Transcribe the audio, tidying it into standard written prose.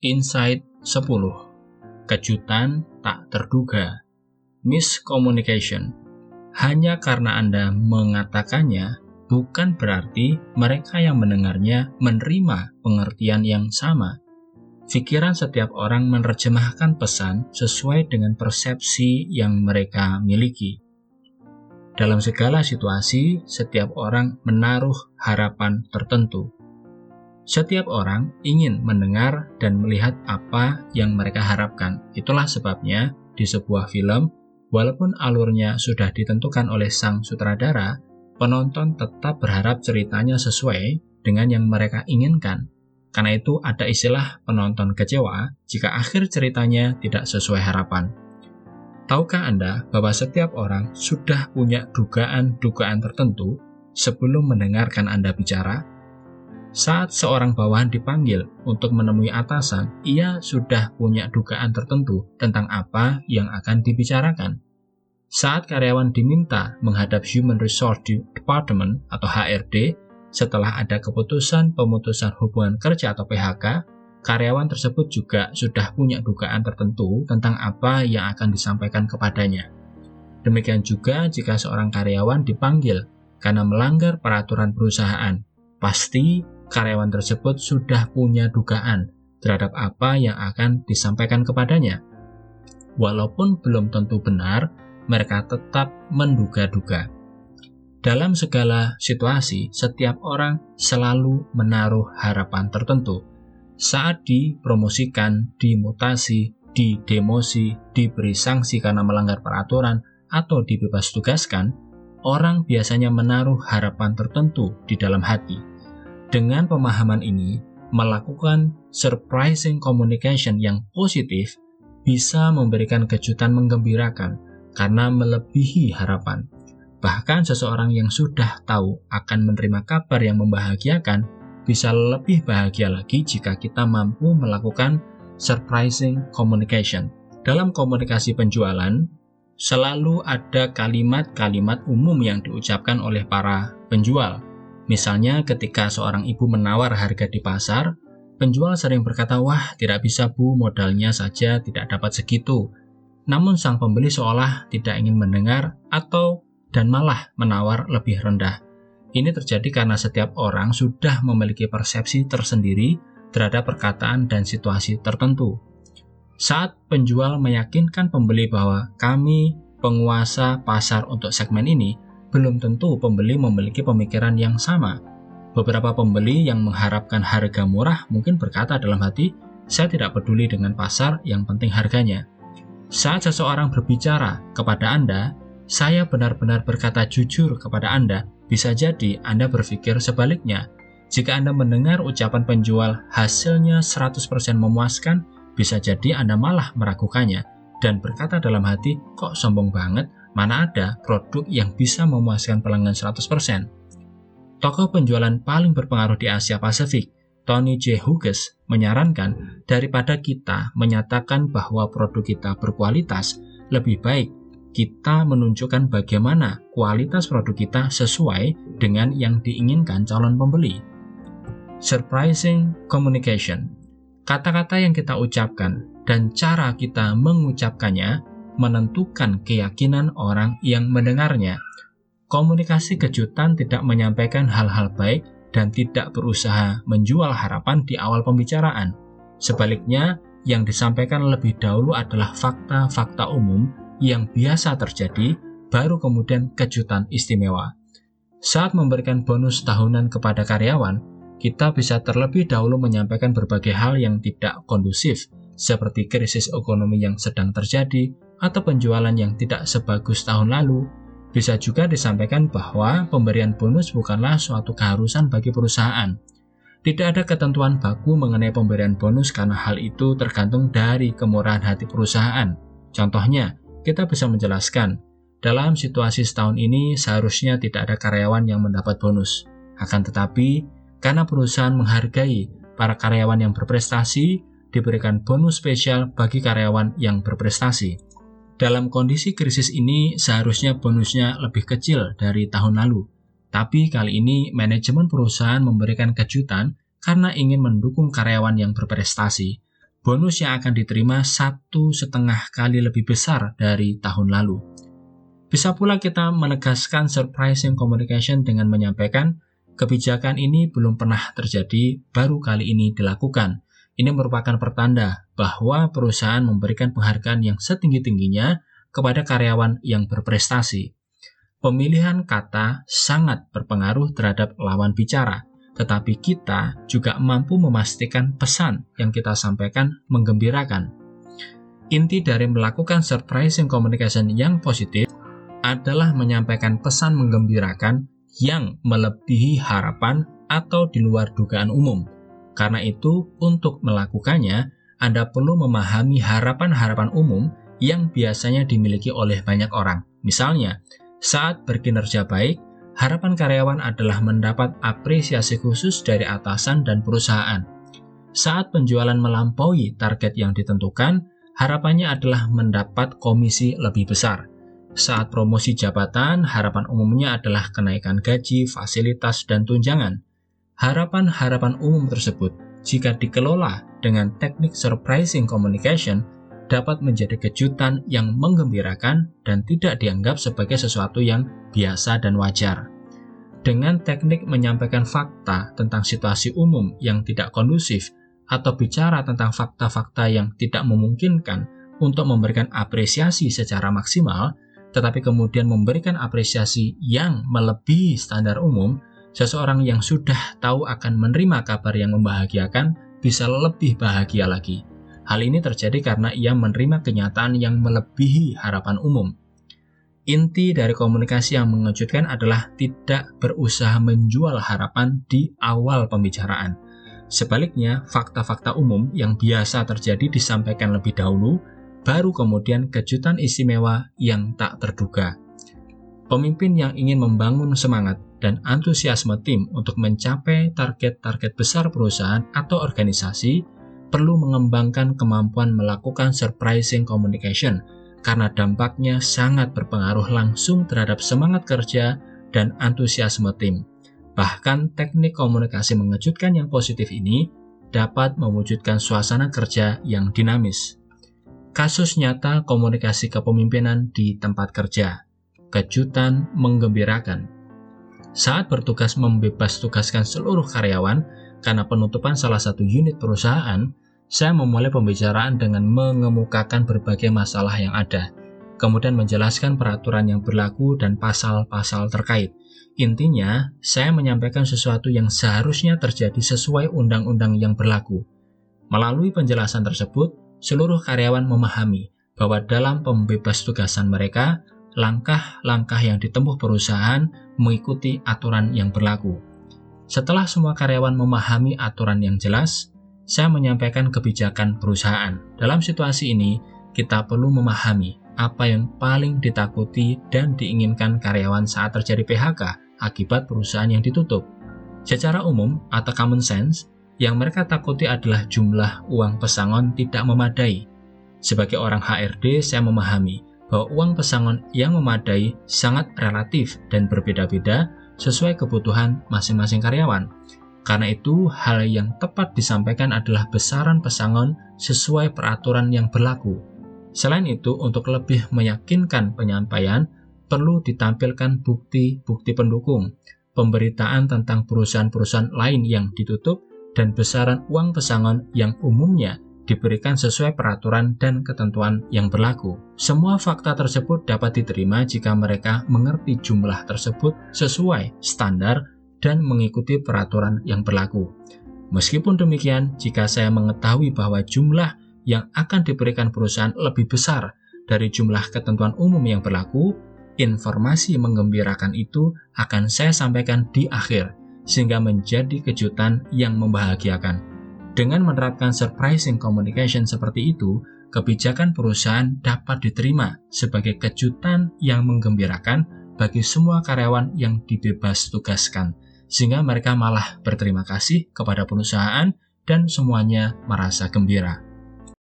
Insight 10. Kejutan tak terduga. Miscommunication. Hanya karena Anda mengatakannya, bukan berarti mereka yang mendengarnya menerima pengertian yang sama. Pikiran setiap orang menerjemahkan pesan sesuai dengan persepsi yang mereka miliki. Dalam segala situasi, setiap orang menaruh harapan tertentu. Setiap orang ingin mendengar dan melihat apa yang mereka harapkan. Itulah sebabnya di sebuah film, walaupun alurnya sudah ditentukan oleh sang sutradara, penonton tetap berharap ceritanya sesuai dengan yang mereka inginkan. Karena itu ada istilah penonton kecewa jika akhir ceritanya tidak sesuai harapan. Tahukah Anda bahwa setiap orang sudah punya dugaan-dugaan tertentu sebelum mendengarkan Anda bicara? Saat seorang bawahan dipanggil untuk menemui atasan, ia sudah punya dugaan tertentu tentang apa yang akan dibicarakan. Saat karyawan diminta menghadap Human Resource Department atau HRD, setelah ada keputusan pemutusan hubungan kerja atau PHK, karyawan tersebut juga sudah punya dugaan tertentu tentang apa yang akan disampaikan kepadanya. Demikian juga jika seorang karyawan dipanggil karena melanggar peraturan perusahaan, pasti karyawan tersebut sudah punya dugaan terhadap apa yang akan disampaikan kepadanya. Walaupun belum tentu benar, mereka tetap menduga-duga. Dalam segala situasi, setiap orang selalu menaruh harapan tertentu. Saat dipromosikan, dimutasi, didemosi, diberi sanksi karena melanggar peraturan, atau dibebas tugaskan, orang biasanya menaruh harapan tertentu di dalam hati. Dengan pemahaman ini, melakukan surprising communication yang positif bisa memberikan kejutan menggembirakan karena melebihi harapan. Bahkan seseorang yang sudah tahu akan menerima kabar yang membahagiakan bisa lebih bahagia lagi jika kita mampu melakukan surprising communication. Dalam komunikasi penjualan, selalu ada kalimat-kalimat umum yang diucapkan oleh para penjual. Misalnya ketika seorang ibu menawar harga di pasar, penjual sering berkata, "Wah, tidak bisa Bu, modalnya saja tidak dapat segitu." Namun sang pembeli seolah tidak ingin mendengar dan malah menawar lebih rendah. Ini terjadi karena setiap orang sudah memiliki persepsi tersendiri terhadap perkataan dan situasi tertentu. Saat penjual meyakinkan pembeli bahwa kami penguasa pasar untuk segmen ini, belum tentu pembeli memiliki pemikiran yang sama. Beberapa pembeli yang mengharapkan harga murah mungkin berkata dalam hati, "Saya tidak peduli dengan pasar, yang penting harganya." Saat seseorang berbicara kepada Anda, "Saya benar-benar berkata jujur kepada Anda," bisa jadi Anda berpikir sebaliknya. Jika Anda mendengar ucapan penjual hasilnya 100% memuaskan, bisa jadi Anda malah meragukannya dan berkata dalam hati, "Kok sombong banget? Mana ada produk yang bisa memuaskan pelanggan 100%. Tokoh penjualan paling berpengaruh di Asia Pasifik, Tony J. Hughes, menyarankan daripada kita menyatakan bahwa produk kita berkualitas, lebih baik kita menunjukkan bagaimana kualitas produk kita sesuai dengan yang diinginkan calon pembeli. Surprising communication. Kata-kata yang kita ucapkan dan cara kita mengucapkannya menentukan keyakinan orang yang mendengarnya. Komunikasi kejutan tidak menyampaikan hal-hal baik dan tidak berusaha menjual harapan di awal pembicaraan. Sebaliknya, yang disampaikan lebih dahulu adalah fakta-fakta umum yang biasa terjadi, baru kemudian kejutan istimewa. Saat memberikan bonus tahunan kepada karyawan, kita bisa terlebih dahulu menyampaikan berbagai hal yang tidak kondusif, seperti krisis ekonomi yang sedang terjadi, atau penjualan yang tidak sebagus tahun lalu. Bisa juga disampaikan bahwa pemberian bonus bukanlah suatu keharusan bagi perusahaan. Tidak ada ketentuan baku mengenai pemberian bonus karena hal itu tergantung dari kemurahan hati perusahaan. Contohnya, kita bisa menjelaskan, dalam situasi setahun ini seharusnya tidak ada karyawan yang mendapat bonus. Akan tetapi, karena perusahaan menghargai para karyawan yang berprestasi, diberikan bonus spesial bagi karyawan yang berprestasi. Dalam kondisi krisis ini, seharusnya bonusnya lebih kecil dari tahun lalu. Tapi kali ini, manajemen perusahaan memberikan kejutan karena ingin mendukung karyawan yang berprestasi. bonus yang akan diterima 1,5 kali lebih besar dari tahun lalu. Bisa pula kita menegaskan surprising communication dengan menyampaikan, kebijakan ini belum pernah terjadi, baru kali ini dilakukan. Ini merupakan pertanda bahwa perusahaan memberikan penghargaan yang setinggi-tingginya kepada karyawan yang berprestasi. Pemilihan kata sangat berpengaruh terhadap lawan bicara, tetapi kita juga mampu memastikan pesan yang kita sampaikan menggembirakan. Inti dari melakukan surprising communication yang positif adalah menyampaikan pesan menggembirakan yang melebihi harapan atau di luar dugaan umum. Karena itu, untuk melakukannya, Anda perlu memahami harapan-harapan umum yang biasanya dimiliki oleh banyak orang. Misalnya, saat berkinerja baik, harapan karyawan adalah mendapat apresiasi khusus dari atasan dan perusahaan. Saat penjualan melampaui target yang ditentukan, harapannya adalah mendapat komisi lebih besar. Saat promosi jabatan, harapan umumnya adalah kenaikan gaji, fasilitas, dan tunjangan. Harapan-harapan umum tersebut, jika dikelola dengan teknik surprising communication, dapat menjadi kejutan yang menggembirakan dan tidak dianggap sebagai sesuatu yang biasa dan wajar. Dengan teknik menyampaikan fakta tentang situasi umum yang tidak kondusif atau bicara tentang fakta-fakta yang tidak memungkinkan untuk memberikan apresiasi secara maksimal, tetapi kemudian memberikan apresiasi yang melebihi standar umum, seseorang yang sudah tahu akan menerima kabar yang membahagiakan bisa lebih bahagia lagi. Hal ini terjadi karena ia menerima kenyataan yang melebihi harapan umum. Inti dari komunikasi yang mengejutkan adalah tidak berusaha menjual harapan di awal pembicaraan. Sebaliknya, fakta-fakta umum yang biasa terjadi disampaikan lebih dahulu, baru kemudian kejutan istimewa yang tak terduga. Pemimpin yang ingin membangun semangat dan antusiasme tim untuk mencapai target-target besar perusahaan atau organisasi perlu mengembangkan kemampuan melakukan surprising communication karena dampaknya sangat berpengaruh langsung terhadap semangat kerja dan antusiasme tim. Bahkan teknik komunikasi mengejutkan yang positif ini dapat mewujudkan suasana kerja yang dinamis. Kasus nyata komunikasi kepemimpinan di tempat kerja. Kejutan menggembirakan. Saat bertugas membebas tugaskan seluruh karyawan karena penutupan salah satu unit perusahaan, saya memulai pembicaraan dengan mengemukakan berbagai masalah yang ada, kemudian menjelaskan peraturan yang berlaku dan pasal-pasal terkait. Intinya, saya menyampaikan sesuatu yang seharusnya terjadi sesuai undang-undang yang berlaku. Melalui penjelasan tersebut, seluruh karyawan memahami bahwa dalam pembebas tugasan mereka, langkah-langkah yang ditempuh perusahaan mengikuti aturan yang berlaku. Setelah semua karyawan memahami aturan yang jelas, saya menyampaikan kebijakan perusahaan. Dalam situasi ini, kita perlu memahami apa yang paling ditakuti dan diinginkan karyawan saat terjadi PHK akibat perusahaan yang ditutup. Secara umum atau common sense, yang mereka takuti adalah jumlah uang pesangon tidak memadai. Sebagai orang HRD, saya memahami bahwa uang pesangon yang memadai sangat relatif dan berbeda-beda sesuai kebutuhan masing-masing karyawan. Karena itu, hal yang tepat disampaikan adalah besaran pesangon sesuai peraturan yang berlaku. Selain itu, untuk lebih meyakinkan penyampaian, perlu ditampilkan bukti-bukti pendukung, pemberitaan tentang perusahaan-perusahaan lain yang ditutup, dan besaran uang pesangon yang umumnya diberikan sesuai peraturan dan ketentuan yang berlaku. Semua fakta tersebut dapat diterima jika mereka mengerti jumlah tersebut sesuai standar dan mengikuti peraturan yang berlaku. Meskipun demikian, jika saya mengetahui bahwa jumlah yang akan diberikan perusahaan lebih besar dari jumlah ketentuan umum yang berlaku, informasi menggembirakan itu akan saya sampaikan di akhir, sehingga menjadi kejutan yang membahagiakan. Dengan menerapkan surprising communication seperti itu, kebijakan perusahaan dapat diterima sebagai kejutan yang menggembirakan bagi semua karyawan yang dibebas tugaskan, sehingga mereka malah berterima kasih kepada perusahaan dan semuanya merasa gembira.